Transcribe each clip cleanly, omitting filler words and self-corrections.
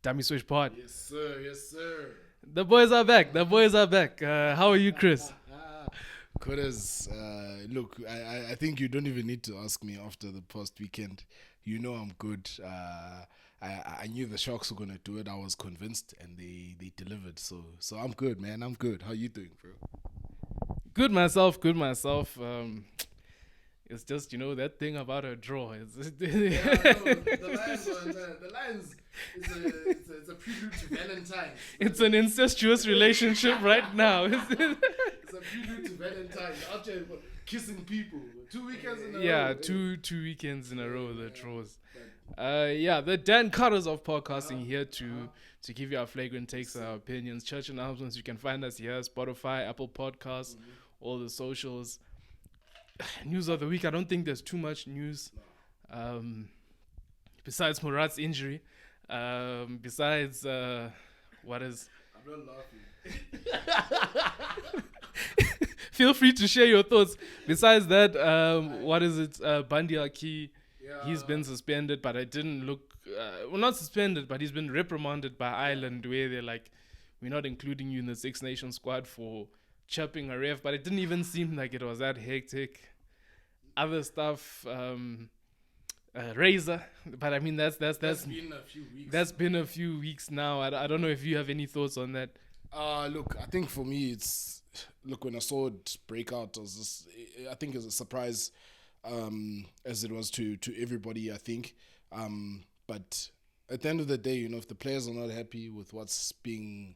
Dummy Switch Pod. Yes, sir. Yes, sir. The boys are back. The boys are back. How are you, Chris? Kodas, look, I think you don't even need to ask me after the past weekend. You know I'm good. I knew the Sharks were gonna do it. I was convinced, and they delivered. So I'm good, man. I'm good. How you doing, bro? Good myself. Good myself. It's just that thing about a draw. Yeah, no, the Lions. It's a prelude to Valentine's. It's an incestuous relationship right now. It's a prelude to Valentine's. Out there kissing people. 2 weekends in a row. Yeah, two weekends in a row the draws. The Dan Cutters of podcasting here to give you our flagrant takes, our opinions, church announcements. You can find us here, Spotify, Apple Podcasts, all the socials. News of the week. I don't think there's too much news. Besides Murat's injury. Besides what is. I'm not laughing. Feel free to share your thoughts. Besides that, what is it? Bandi Aki. Yeah. He's been suspended, but I didn't look. Not suspended, but he's been reprimanded by Ireland, where they're like, "We're not including you in the Six Nations squad for chirping a ref." But it didn't even seem like it was that hectic. Other stuff, Razor, but I mean that's been a few weeks. That's been a few weeks now. I don't know if you have any thoughts on that. Look, I think for me, when I saw it break out, I think it's a surprise, as it was to everybody, I think. But at the end of the day, if the players are not happy with what's being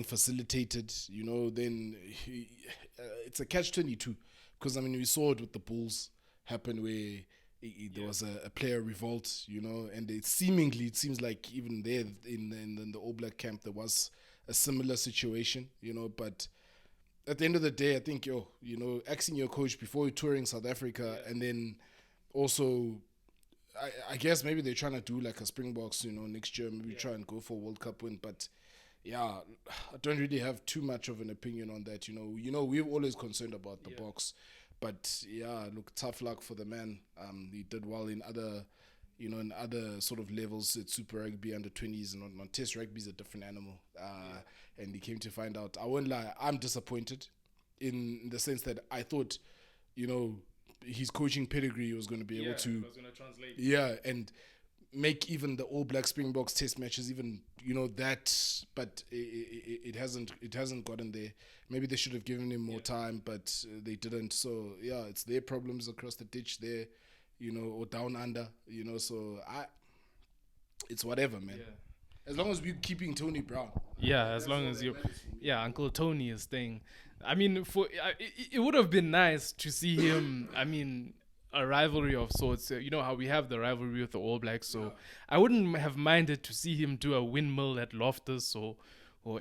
facilitated, then it's a catch-22. Because we saw it with the Bulls happen where there was a player revolt, and it seems like even there in the All Black camp there was a similar situation, but at the end of the day, I think asking your coach before you're touring South Africa, and then also I guess maybe they're trying to do like a Springboks, next year, maybe try and go for a World Cup win, but yeah, I don't really have too much of an opinion on that. We're always concerned about the box, but yeah, look, tough luck for the man. He did well in other, in other sort of levels. It's Super Rugby under 20s, and on Test Rugby is a different animal. And he came to find out. I won't lie, I'm disappointed in the sense that I thought, his coaching pedigree was going to be able to, was going to translate. Yeah, and make even the All Black Springboks test matches even that, but it hasn't gotten there. Maybe they should have given him more time, but they didn't. So yeah, it's their problems across the ditch there, or down under, so it's whatever, man. As long as we're keeping Tony Brown. Yeah, as long as Uncle Tony is staying. I mean, it would have been nice to see him. I mean, a rivalry of sorts. You know how we have the rivalry with the All Blacks, so I wouldn't have minded to see him do a windmill at Loftus or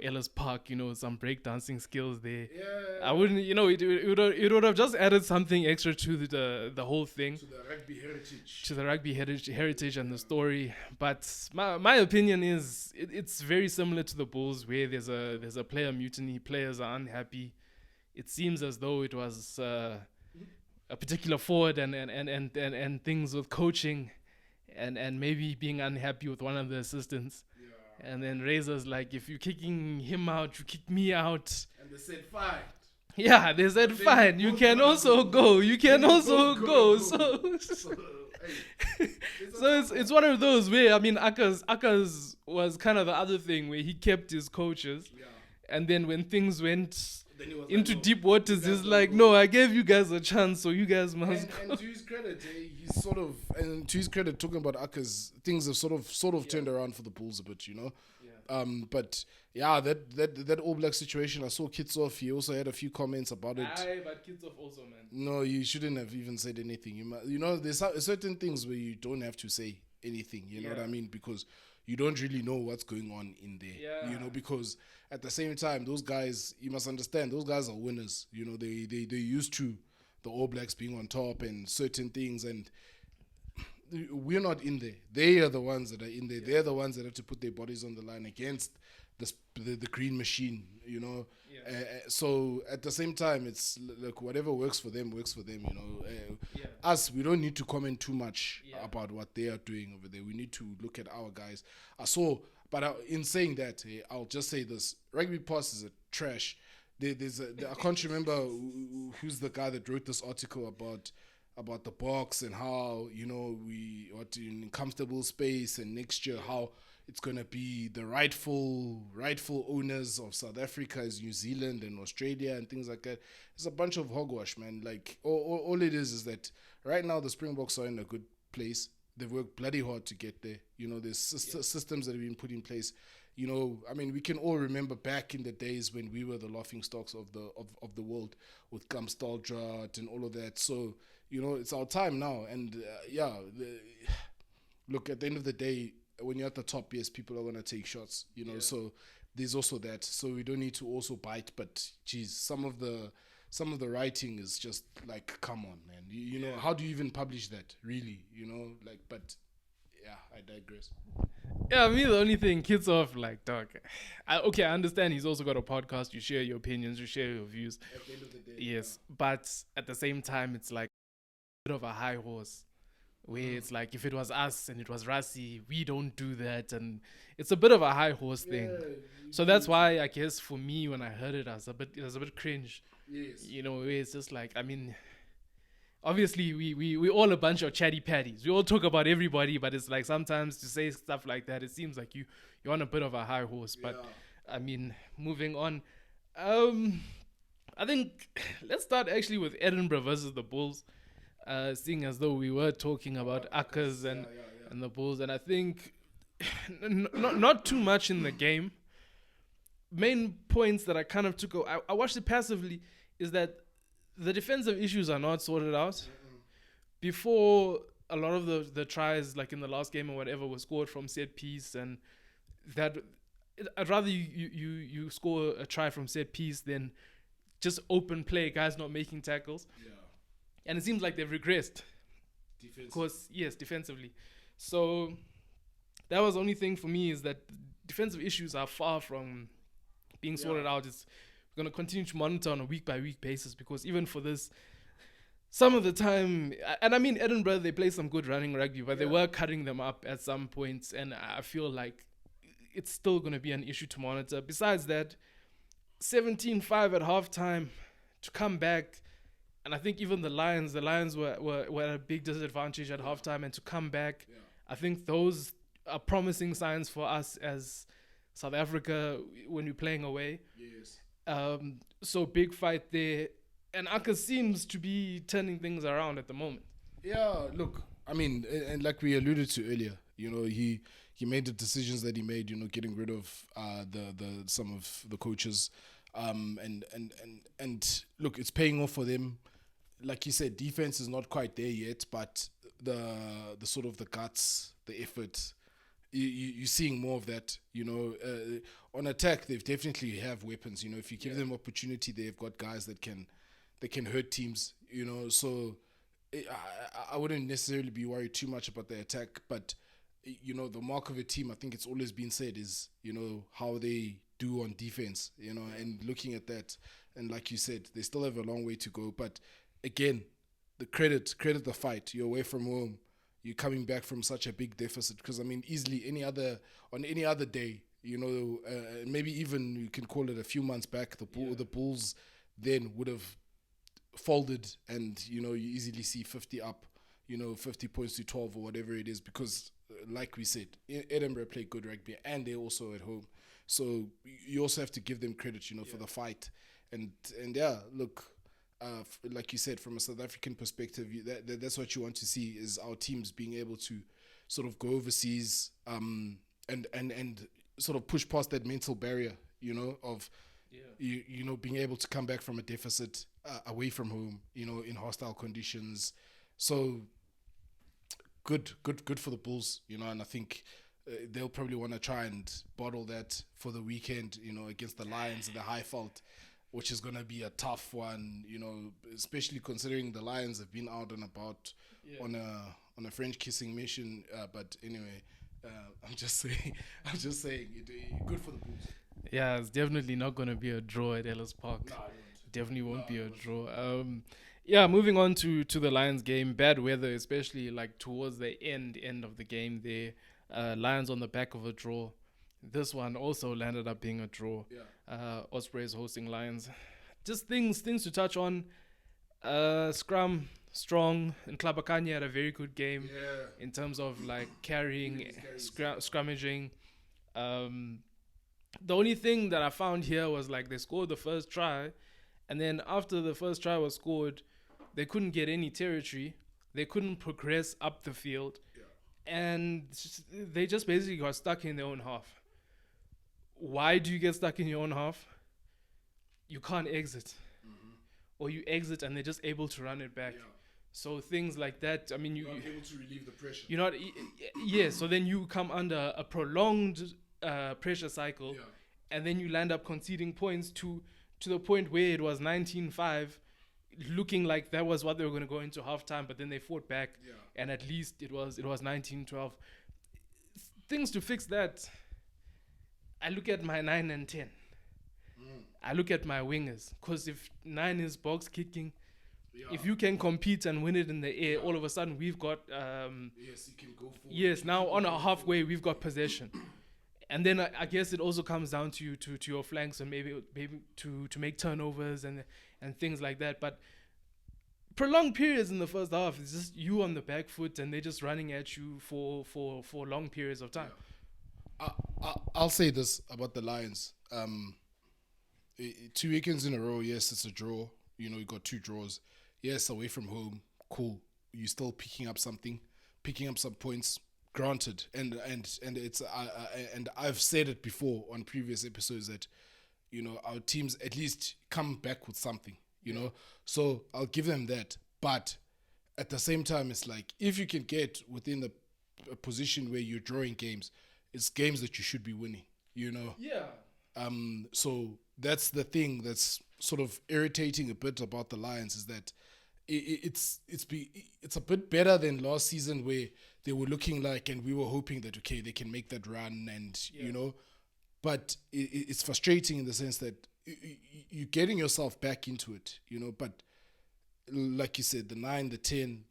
Ellis Park. Some breakdancing skills there. Yeah. I wouldn't. It would have just added something extra to the whole thing. To the rugby heritage. To the rugby heritage and the story. But my opinion is it's very similar to the Bulls, where there's a player mutiny. Players are unhappy. It seems as though it was a particular forward and things with coaching and maybe being unhappy with one of the assistants. Yeah. And then Razor's like, if you're kicking him out, you kick me out. And they said, fine. Yeah, they said, fine. You can also go. You can also go. So it's one of those where, I mean, Aka's was kind of the other thing where he kept his coaches. Yeah. And then when things went into like, deep waters, he's like, no, I gave you guys a chance, so you guys must. And to his credit, to his credit, talking about Aka's, things have sort of turned around for the Bulls a bit, Yeah. But yeah, that All Black situation, I saw Kitsoff. He also had a few comments about it. Aye, but Kitsoff also, man. No, you shouldn't have even said anything. There's certain things where you don't have to say anything. You know what I mean? Because you don't really know what's going on in there. Yeah. Because at the same time, those guys, you must understand, those guys are winners. They're used to the All Blacks being on top and certain things, and we're not in there. They are the ones that are in there. Yeah. They're the ones that have to put their bodies on the line against the green machine, you know. So at the same time, it's like whatever works for them, you know. Us, we don't need to comment too much about what they are doing over there. We need to look at our guys. But in saying that, I'll just say this: Rugby Pass is a trash. I can't remember who's the guy that wrote this article about the box and how, you know, we are in comfortable space, and next year how it's going to be the rightful owners of South Africa as New Zealand and Australia and things like that. It's a bunch of hogwash, man. Like all it is that right now the Springboks are in a good place. They've worked bloody hard to get there. You know, there's systems that have been put in place. You know, I mean, we can all remember back in the days when we were the laughing stocks of the world with Kamstaldraht and all of that. So, you know, it's our time now. And look, at the end of the day, when you're at the top, yes, people are going to take shots, you know, so there's also that. So we don't need to also bite, but geez, some of the writing is just like, come on, man. You know, how do you even publish that, really? You know, like, but yeah, I digress. Yeah, me, the only thing kids off, like, dog. I understand he's also got a podcast. You share your opinions, you share your views. At the end of the day. Yes, but at the same time, it's like a bit of a high horse. Where it's like, if it was us and it was Rassi, we don't do that, and it's a bit of a high horse thing. So that's why, I guess, for me, when I heard it, it was a bit cringe. Yes. You know, where it's just like, I mean, obviously we all a bunch of chatty patties. We all talk about everybody, but it's like sometimes to say stuff like that, it seems like you're on a bit of a high horse. But I mean, moving on, I think let's start actually with Edinburgh versus the Bulls. Seeing as though we were talking about Akkers and the Bulls, and I think not too much in the game. Main points that I kind of took, I watched it passively, is that the defensive issues are not sorted out. Before, a lot of the tries, like in the last game or whatever, were scored from set piece, and that I'd rather you score a try from set piece than just open play, guys not making tackles. And it seems like they've regressed. Of course, yes, defensively. So that was the only thing for me, is that defensive issues are far from being sorted out. We're going to continue to monitor on a week-by-week basis, because even for this, some of the time, and I mean, Edinburgh, they play some good running rugby, but they were cutting them up at some points, and I feel like it's still going to be an issue to monitor. Besides that, 17-5 at halftime, to come back. And I think even the Lions were at a big disadvantage at halftime, and to come back, I think those are promising signs for us as South Africa when we're playing away. Yes. So big fight there, and Akka seems to be turning things around at the moment. Yeah, look, I mean, and like we alluded to earlier, you know, he made the decisions that he made, you know, getting rid of some of the coaches, and look, it's paying off for them. Like you said, defense is not quite there yet, but the sort of the guts, the effort, you're seeing more of that. You know, on attack, they definitely have weapons. You know, if you give them opportunity, they've got guys that can hurt teams. You know, so I wouldn't necessarily be worried too much about the attack, but you know, the mark of a team, I think it's always been said, is, you know, how they do on defense. You know, and looking at that, and like you said, they still have a long way to go, but again, the credit the fight. You're away from home. You're coming back from such a big deficit. Because I mean, easily on any other day, you know, maybe even you can call it a few months back, the Bulls then would have folded, and you know, you easily see 50 up, you know, 50 points to 12 or whatever it is. Because like we said, Edinburgh play good rugby, and they're also at home. So you also have to give them credit, you know, for the fight. And yeah, look. Like you said, from a South African perspective, that's what you want to see, is our teams being able to sort of go overseas, and sort of push past that mental barrier, you know, of you know, being able to come back from a deficit away from home, you know, in hostile conditions. So good for the Bulls, you know, and I think they'll probably want to try and bottle that for the weekend, you know, against the Lions and the Highveld, which is going to be a tough one, you know, especially considering the Lions have been out and about on a French kissing mission. But anyway, I'm just saying, good for the Bulls. Yeah, it's definitely not going to be a draw at Ellis Park. Nah, I Definitely won't be No, a it won't. draw. Yeah, moving on to the Lions game. Bad weather, especially like towards the end of the game. There, Lions on the back of a draw. This one also landed up being a draw. Yeah. Ospreys hosting Lions. Just things to touch on. Scrum strong, and Klabakanya had a very good game Yeah. in terms of like carrying, scrummaging. Um, the only thing that I found here was like they scored the first try, and then after the first try was scored, they couldn't get any territory. They couldn't progress up the field, and they just basically got stuck in their own half. Why do you get stuck in your own half? You can't exit, or you exit and they're just able to run it back. Yeah. So things like that. I mean, You're not able to relieve the pressure. you're not. Yeah. So then you come under a prolonged pressure cycle, Yeah. and then you land up conceding points to the point where it was 19-5, looking like that was what they were going to go into halftime. But then they fought back, Yeah. and at least it was 19-12. Things to fix that. I look at my 9 and 10. I look at my wingers, because if 9 is box kicking, Yeah. if you can compete and win it in the air, all of a sudden we've got Yes, you can go forward. yes, now on a halfway we've got possession. And then I guess it also comes down to you to your flanks, and maybe to make turnovers and things like that. But prolonged periods in the first half, it's just you on the back foot and they're just running at you for long periods of time. I'll say this about the Lions. 2 weekends in a row, yes, it's a draw. You know, you got 2 draws. Yes, away from home, cool. You're still picking up something, picking up some points. Granted, and it's and I've said it before on previous episodes that, you know, our teams at least come back with something. You know, so I'll give them that. But at the same time, it's like if you can get within a position where you're drawing games, it's games that you should be winning. You know. Yeah. So that's the thing that's sort of irritating a bit about the Lions is that it's a bit better than last season where they were looking like, and we were hoping that okay, they can make that run, and you know, but it's frustrating in the sense that you're getting yourself back into it, you know, but like you said, the 9, the 10,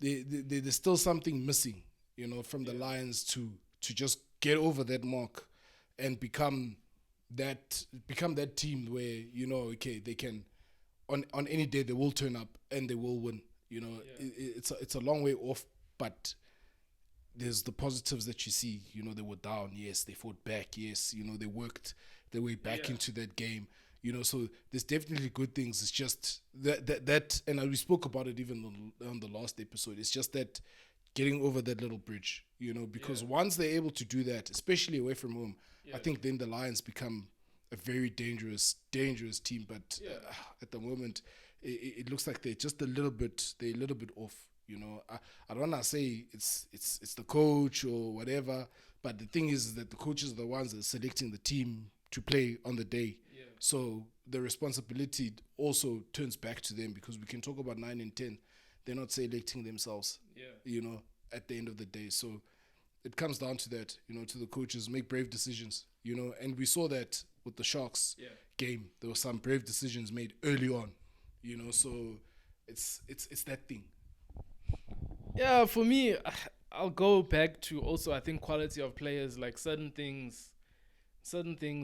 there's still something missing, you know, from the Lions to just get over that mark and become that team where, you know, okay, they can on any day they will turn up and they will win. You know, it's a long way off, but there's the positives that you see. You know, they were down, yes, they fought back, yes, you know, they worked their way back into that game. You know, so there's definitely good things. It's just that and we spoke about it even on the last episode. It's just that getting over that little bridge, you know, because once they're able to do that, especially away from home, I think then the Lions become a very dangerous team. But at the moment, it looks like they're a little bit off. You know, I don't want to say it's the coach or whatever, but the thing is that the coaches are the ones that are selecting the team to play on the day. Yeah. So the responsibility also turns back to them, because we can talk about 9 and 10. They're not selecting themselves. Yeah. You know, at the end of the day. So it comes down to that, you know, to the coaches, make brave decisions, you know, and we saw that with the Sharks game. There were some brave decisions made early on, you know, so it's that thing. Yeah, for me, I'll go back to also, I think, quality of players, like certain things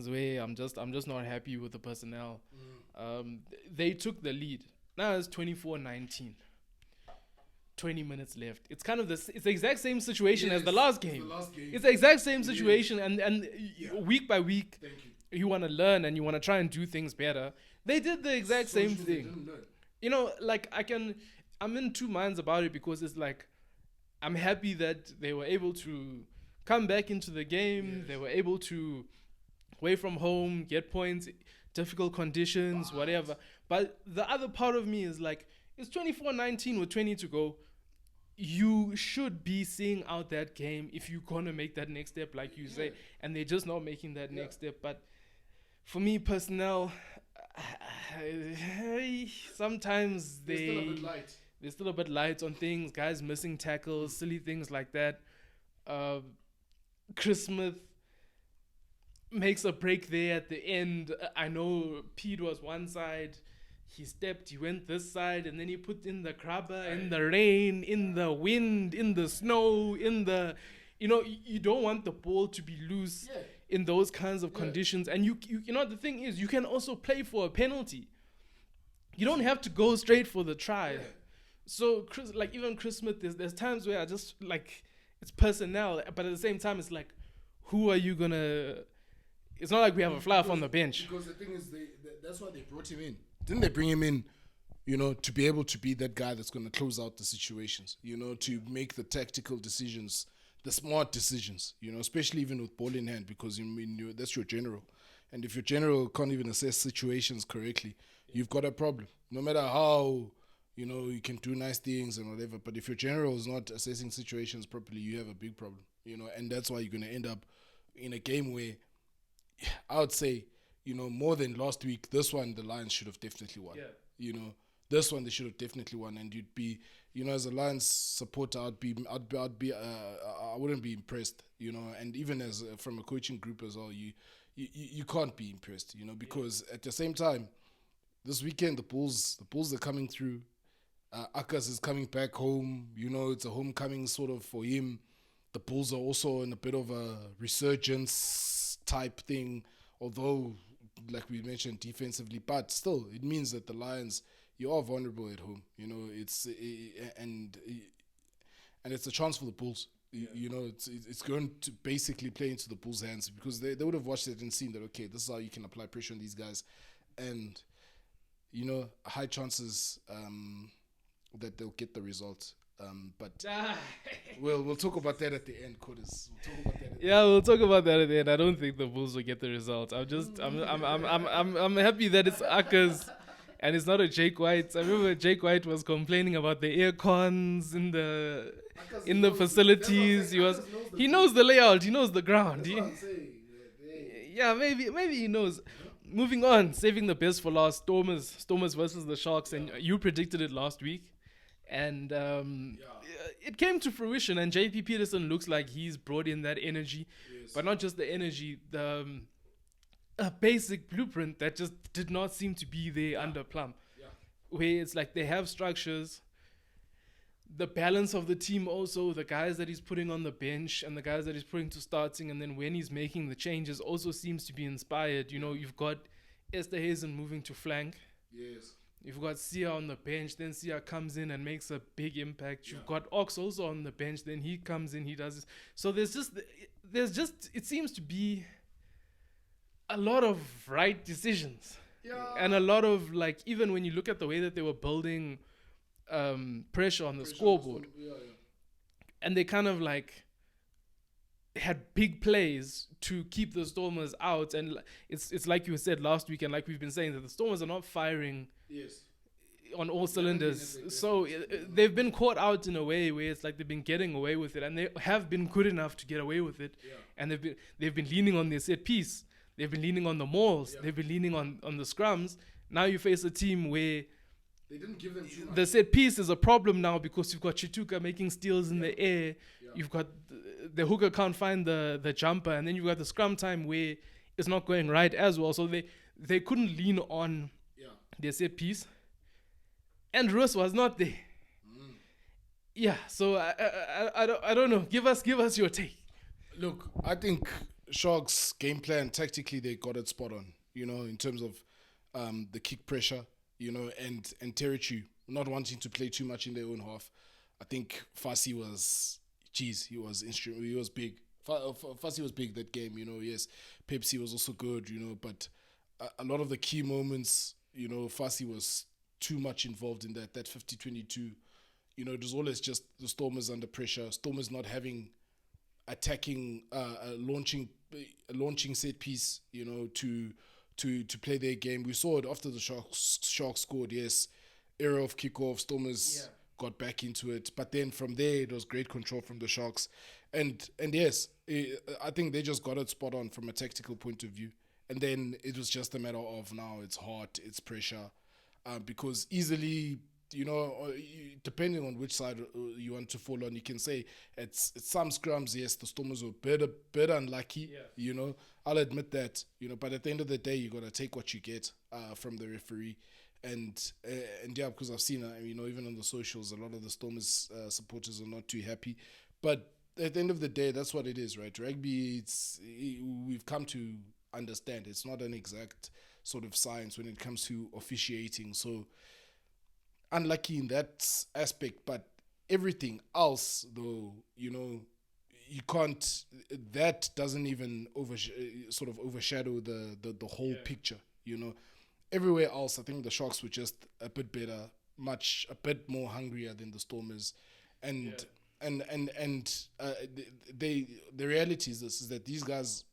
where I'm just not happy with the personnel. They took the lead. Now it's 24-19. 20 minutes left. It's kind of it's the exact same situation as the last game. It's the exact same situation, and week by week, you want to learn and you want to try and do things better. They did the exact same thing. You know, like I'm in two minds about it, because it's like I'm happy that they were able to come back into the game. Yes. They were able to away from home, get points, difficult conditions, whatever. But the other part of me is like, it's 24-19 with 20 to go. You should be seeing out that game if you're going to make that next step, like you say. And they're just not making that next step. But for me, personnel, sometimes they're still a bit light on things. Guys missing tackles, silly things like that. Chris Smith, makes a break there at the end. I know Pete was one side. He stepped, he went this side, and then he put in the grabber in the rain, in the wind, in the snow, in the... you don't want the ball to be loose in those kinds of conditions. And you know, the thing is, you can also play for a penalty. You don't have to go straight for the try. Yeah. So, even Chris Smith, there's times where I just, it's personnel, but at the same time, it's like, who are you gonna... It's not like we have a fly off on the bench. Because the thing is, that's why they brought him in. Didn't they bring him in, to be able to be that guy that's going to close out the situations, to make the tactical decisions, the smart decisions, especially even with ball in hand, because that's your general. And if your general can't even assess situations correctly, you've got a problem. No matter how, you can do nice things and whatever, but if your general is not assessing situations properly, you have a big problem, and that's why you're going to end up in a game where I would say, more than last week, this one the Lions should have definitely won. Yeah. This one they should have definitely won, and you'd be, as a Lions supporter, I wouldn't be impressed, and even as from a coaching group as well, you can't be impressed, because at the same time, this weekend the Bulls are coming through. Akas is coming back home. It's a homecoming sort of for him. The Bulls are also in a bit of a resurgence type thing, although, like we mentioned, defensively, but still, it means that the Lions, you are vulnerable at home. And it's a chance for the Bulls. It's going to basically play into the Bulls' hands, because they would have watched it and seen that, okay, this is how you can apply pressure on these guys, and high chances that they'll get the result. But we'll talk about that at the end, Codis. We'll talk about that at the end. I don't think the Bulls will get the result. I'm happy that it's Akas and it's not a Jake White. I remember Jake White was complaining about the air cons in the facilities. He knows the layout. He knows the ground. Maybe he knows. Moving on, saving the best for last. Stormers versus the Sharks, and you predicted it last week. And it came to fruition, and JP Peterson looks like he's brought in that energy, but not just the energy, a basic blueprint that just did not seem to be there under Plum, where it's like they have structures, the balance of the team also, the guys that he's putting on the bench and the guys that he's putting to starting, and then when he's making the changes also seems to be inspired. You've got Esther Hazen moving to flank. Yes. You've got Sia on the bench, then Sia comes in and makes a big impact. You've got Ox also on the bench, then he comes in, he does this. So there's just it seems to be a lot of right decisions. Yeah. And a lot of, even when you look at the way that they were building pressure on the scoreboard, and they kind of had big plays to keep the Stormers out. And it's like you said last week, and like we've been saying, that the Stormers are not firing on all cylinders. So they've been caught out in a way where it's like they've been getting away with it, and they have been good enough to get away with it. Yeah. And they've been leaning on their set piece. They've been leaning on the mauls. Yeah. They've been leaning on the scrums. Now you face a team where they didn't give them too much. The set piece is a problem now, because you've got Chituka making steals in the air. Yeah. You've got the hooker can't find the jumper, and then you've got the scrum time where it's not going right as well. So they couldn't lean on their set piece, and Russ was not there. Yeah, so I don't know. Give us your take. Look, I think Sharks' game plan, tactically, they got it spot on, in terms of the kick pressure, and territory, not wanting to play too much in their own half. I think Fassi was, he was big. Fassi was big that game, yes. Pepsi was also good, but a lot of the key moments, Fassi was too much involved in that 50-22. It was always just the Stormers under pressure, Stormers not having attacking, launching set piece, to play their game. We saw it after the Sharks scored, yes. Era of kickoff, Stormers got back into it. But then from there, it was great control from the Sharks. And yes, I think they just got it spot on from a tactical point of view. And then it was just a matter of now it's hot, it's pressure. Because easily, depending on which side you want to fall on, you can say it's some scrums. Yes, the Stormers were better unlucky. Yeah. I'll admit that. But at the end of the day, you gotta take what you get from the referee. And yeah, because I've seen, even on the socials, a lot of the Stormers supporters are not too happy. But at the end of the day, that's what it is, right? Rugby, we've come to understand it's not an exact sort of science when it comes to officiating. So unlucky in that aspect, but everything else, though, you can't. That doesn't even overshadow the whole picture. Everywhere else, I think the Sharks were just a bit better, a bit more hungrier than the Stormers, and the reality is this: is that these guys,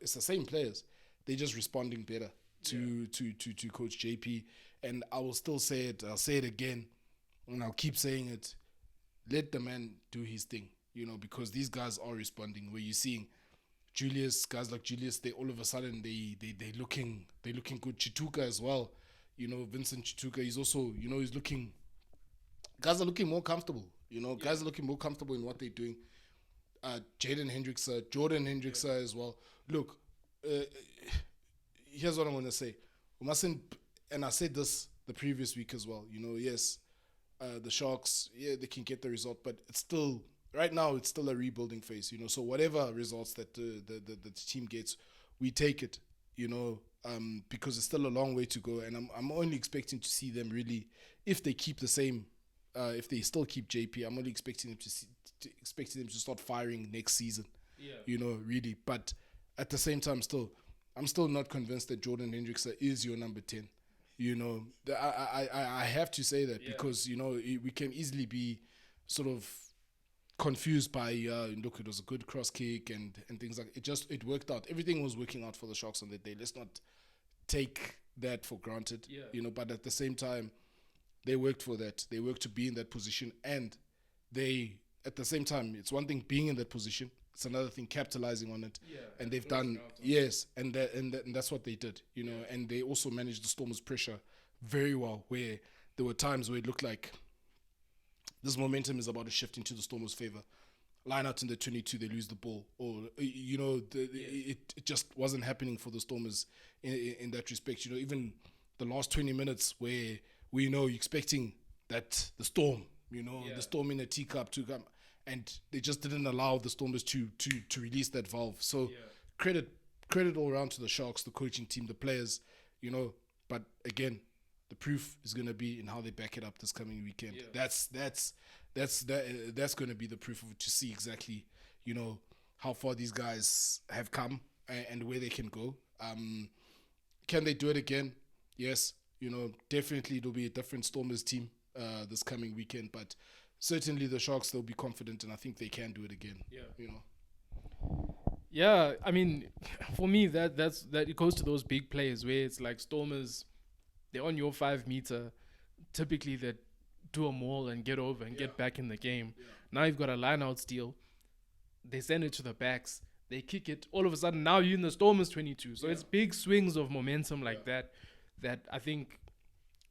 it's the same players, they're just responding better to Coach JP. And I will still say it. I'll say it again, and I'll keep saying it. Let the man do his thing, because these guys are responding. Where you're seeing guys like Julius, they all of a sudden they looking good. Chituka as well, Vincent Chituka. He's also he's looking. Guys are looking more comfortable. Guys are looking more comfortable in what they're doing. Jordan Hendrickson as well. Look, here's what I'm gonna say. We mustn't. And I said this the previous week as well. Yes, the Sharks, they can get the result, but it's still right now. It's still a rebuilding phase. So whatever results that the team gets, we take it. Because it's still a long way to go, and I'm only expecting to see them really, if they keep the same, if they still keep JP, I'm only expecting them to start firing next season. Yeah. Really, but at the same time, I'm still not convinced that Jordan Hendrickson is your number 10. I have to say that because we can easily be sort of confused by look, it was a good cross kick and things like it worked out. Everything was working out for the Sharks on that day. Let's not take that for granted. But at the same time, they worked for that. They worked to be in that position, and they at the same time, it's one thing being in that position. It's another thing capitalizing on it, and they've done and that's what they did, and they also managed the Stormers' pressure very well. Where there were times where it looked like this momentum is about to shift into the Stormers' favor. Line out in the 22, they lose the ball, or it just wasn't happening for the Stormers in that respect. Even the last 20 minutes where you're expecting that the Storm, the Storm in a teacup to come. And they just didn't allow the Stormers to release that valve. So credit all around to the Sharks, the coaching team, the players, But again, the proof is going to be in how they back it up this coming weekend. That's going to be the proof of it, to see exactly, how far these guys have come and where they can go. Can they do it again? Yes. Definitely it'll be a different Stormers team this coming weekend, but certainly the Sharks, they'll be confident, and I think they can do it again. Yeah, I mean, for me, that it goes to those big plays where it's like Stormers, they're on your 5 meter. Typically, they do a maul and get over and get back in the game. Now you've got a line-out steal. They send it to the backs. They kick it. All of a sudden, now you're in the Stormers 22. So it's big swings of momentum like that I think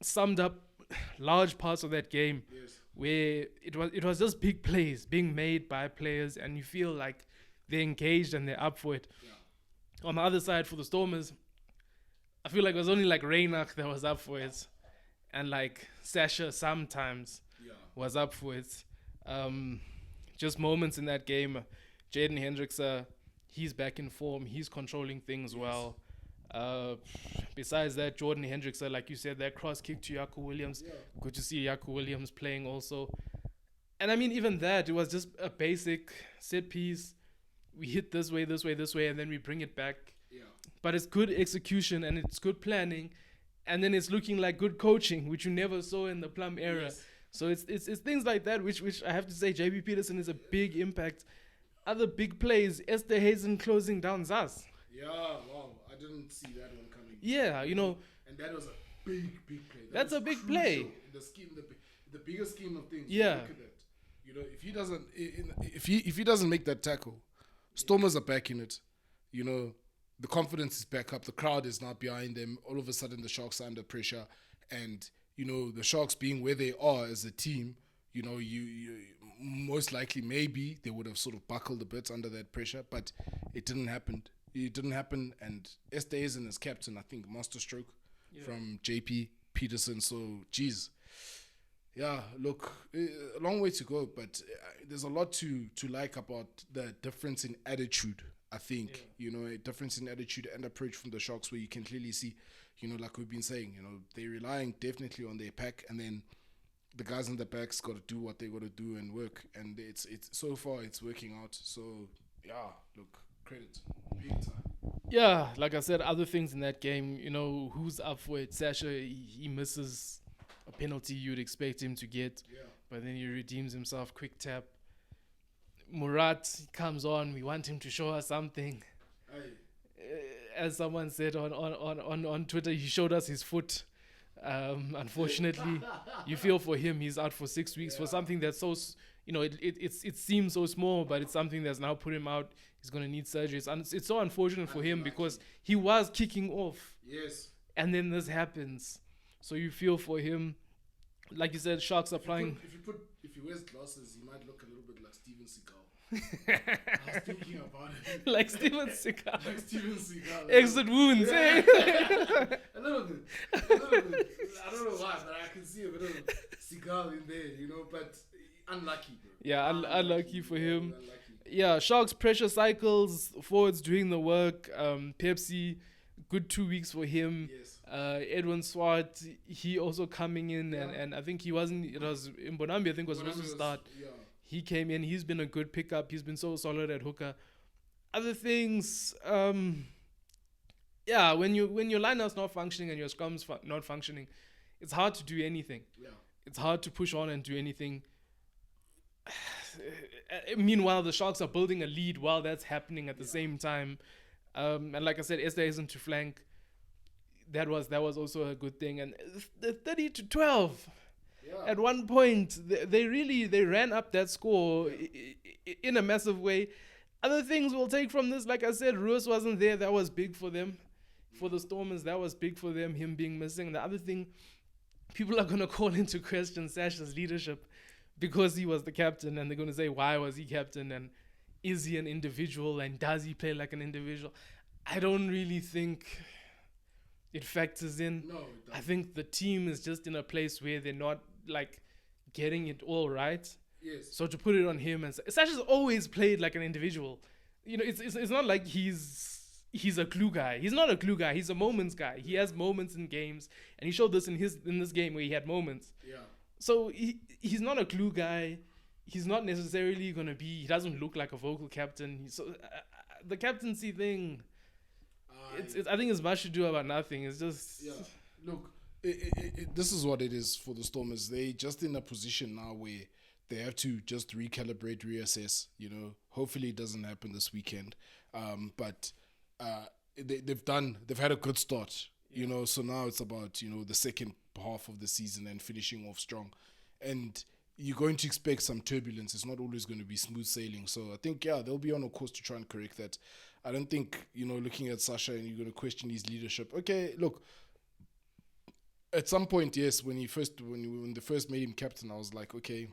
summed up large parts of that game. Where it was just big plays being made by players, and you feel like they're engaged and they're up for it. On the other side, for the Stormers, I feel like it was only like Reinach that was up for it, and like Sasha sometimes was up for it. Just moments in that game. Jaden Hendrickson, he's back in form. He's controlling things well. Besides that, Jordan Hendrickson, like you said, that cross kick to Yaku Williams. Good to see Yaku Williams playing also. And I mean, even that, it was just a basic set piece. We hit this way, and then we bring it back. But it's good execution and it's good planning. And then it's looking like good coaching, which you never saw in the Plum era. So it's things like that, which I have to say, JP Peterson is a big impact. Other big plays, Esther Hazen closing down Zas. Wow. I didn't see that one coming. And that was a big play. That's a big play. In the scheme, the bigger scheme of things. Yeah. Look at that. If he doesn't make that tackle, Stormers are back in it. The confidence is back up. The crowd is not behind them. All of a sudden, the Sharks are under pressure, and the Sharks being where they are as a team, you most likely maybe they would have sort of buckled a bit under that pressure, but it didn't happen. It didn't happen, and Esterhuizen as captain, I think, masterstroke from JP Peterson. So, geez. Yeah, look, a long way to go, but there's a lot to like about the difference in attitude, I think. A difference in attitude and approach from the Sharks, where you can clearly see, like we've been saying, they're relying definitely on their pack, and then the guys in the back's got to do what they got to do and work, and it's so far it's working out. So, yeah, look, credit, big time. Yeah, like I said, other things in that game, who's up for it? Sasha, he misses a penalty you'd expect him to get, but then he redeems himself, quick tap. Murat comes on, we want him to show us something. As someone said on Twitter, he showed us his foot. Unfortunately, you feel for him. He's out for 6 weeks for something that's so, it seems so small, but it's something that's now put him out. He's going to need surgery. It's so unfortunate for him because he was kicking off. Yes. And then this happens. So you feel for him. Like you said, Sharks are playing. If he wears glasses, he might look a little bit like Steven Seagal. I was thinking about it. Like Steven Seagal. Like Steven Seagal. Exit wounds, eh? A little bit. I don't know why, but I can see a bit of Seagal in there, but unlucky, bro. Yeah, unlucky for him. Unlucky. Yeah, Sharks pressure cycles, forwards doing the work. Pepsi, good 2 weeks for him. Yes. Edwin Swart, he also coming in, and I think it was Mbonambi, I think was supposed to start. Yeah. He came in, he's been a good pickup. He's been so solid at hooker. Other things, when your lineup's not functioning and your scrum's not functioning, it's hard to do anything. Yeah. It's hard to push on and do anything. Meanwhile, the Sharks are building a lead while that's happening at the same time. And like I said, Esterhuizen to flank. That was also a good thing. And the 30-12. Yeah. At one point, they ran up that score in a massive way. Other things we'll take from this, like I said, Ruiz wasn't there. That was big for them. For the Stormers, that was big for them, him being missing. The other thing, people are going to call into question Sasha's leadership because he was the captain, and they're going to say, why was he captain, and is he an individual, and does he play like an individual? I don't really think it factors in. No, it doesn't. I think the team is just in a place where they're not getting it all right. Yes. So to put it on him, and Sasha's always played like an individual. It's not like he's a glue guy. He's not a glue guy. He's a moments guy. He has moments in games, and he showed this in this game where he had moments. Yeah. So he's not a glue guy. He's not necessarily gonna be. He doesn't look like a vocal captain. The captaincy thing. I think it's much to do about nothing. It's just Look, this is what it is for the Stormers. They just in a position now where they have to just recalibrate, reassess. Hopefully it doesn't happen this weekend. But they've had a good start. So now it's about the second half of the season and finishing off strong, and you're going to expect some turbulence. It's not always going to be smooth sailing. So I think they'll be on a course to try and correct that. I don't think looking at Sasha and you're going to question his leadership. Okay, look, at some point, yes, when they first made him captain, I was like, okay,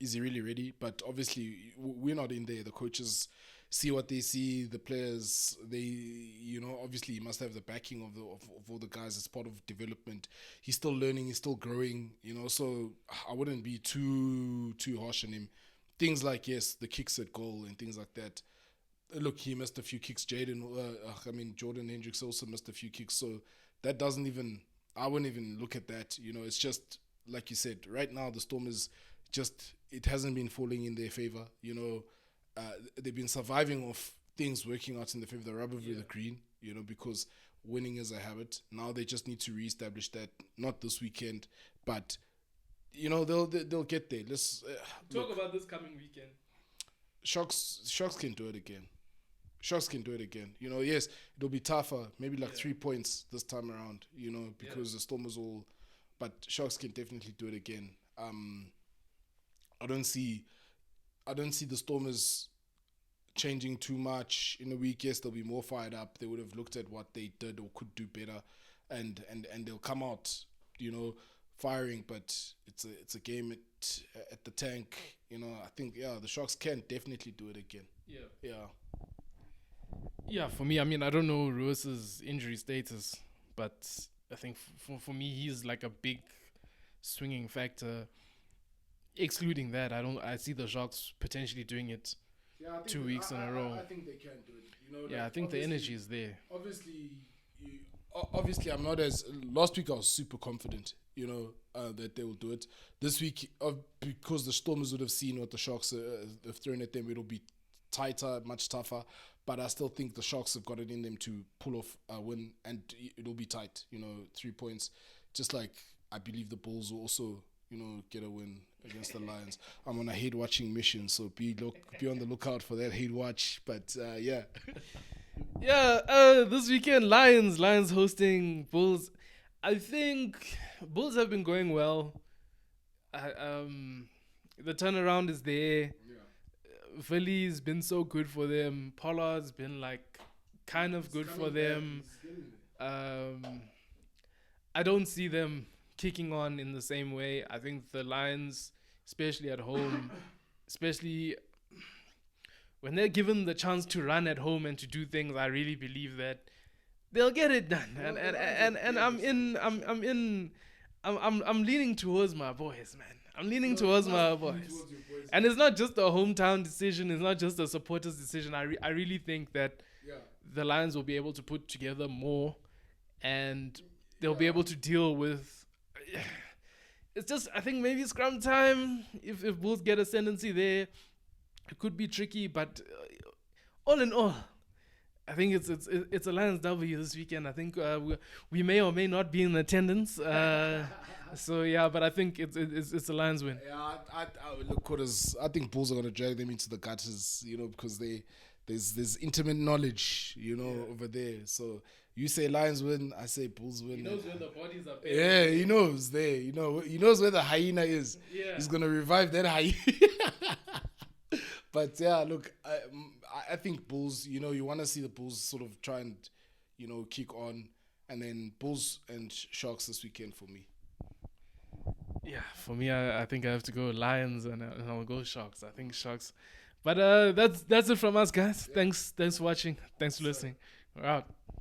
is he really ready? But obviously we're not in there. The coaches see what they see. The players, obviously he must have the backing of all the guys as part of development. He's still learning. He's still growing. So I wouldn't be too harsh on him. Things like the kicks at goal and things like that. Look, he missed a few kicks. Jordan Hendricks also missed a few kicks. So that I wouldn't even look at that. It's just like you said. Right now, the Stormers it hasn't been falling in their favor. They've been surviving off things working out in the favor of the rubber with the green, because winning is a habit. Now they just need to reestablish that, not this weekend, but, they'll get there. Let's talk about this coming weekend. Sharks can do it again. Sharks can do it again. Yes, it'll be tougher, maybe 3 points this time around, because the Stormers but Sharks can definitely do it again. I don't see the Stormers changing too much in a week. Yes, they'll be more fired up. They would have looked at what they did or could do better, and they'll come out, firing, but it's a game at the tank. I think the Sharks can definitely do it again. Yeah, for me, I mean, I don't know Ruiz's injury status, but I think for me, he's like a big swinging factor. Excluding that, I see the Sharks potentially doing it 2 weeks in a row. I think they can do it. Yeah, I think the energy is there. Obviously, I'm not as. Last week I was super confident, that they will do it. This week, because the Stormers would have seen what the Sharks have thrown at them, it'll be tighter, much tougher. But I still think the Sharks have got it in them to pull off a win, and it'll be tight. 3 points. Just like I believe the Bulls will also, get a win against the Lions. I'm on a hate watching mission, so be on the lookout for that hate watch. But yeah. Yeah, this weekend, Lions hosting Bulls. I think Bulls have been going well. The turnaround is there. Philly's been so good for them. Pollard's been like kind of good for them. I don't see them kicking on in the same way. I think the Lions, especially at home, especially when they're given the chance to run at home and to do things, I really believe that they'll get it done. And I'm leaning towards my boys, man. I'm leaning towards my boys. And it's not just a hometown decision. It's not just a supporters decision. I really think that the Lions will be able to put together more, and they'll be able to deal with. It's just, I think maybe scrum time. If Bulls get ascendancy there, it could be tricky. But all in all, I think it's a Lions W this weekend. I think we may or may not be in attendance. So yeah, but I think it's a Lions win. Yeah, I look, Quarters. I think Bulls are gonna drag them into the gutters, because there's intimate knowledge, over there. So you say Lions win, I say Bulls win. He knows where the bodies are. Yeah, he knows there. He knows where the hyena is. Yeah. He's gonna revive that hyena. But yeah, look, I think Bulls. You want to see the Bulls sort of try and kick on, and then Bulls and Sharks this weekend for me. Yeah, for me, I think I have to go Lions and I'll go Sharks. I think Sharks. But that's it from us, guys. Thanks for watching. Thanks for listening. We're out.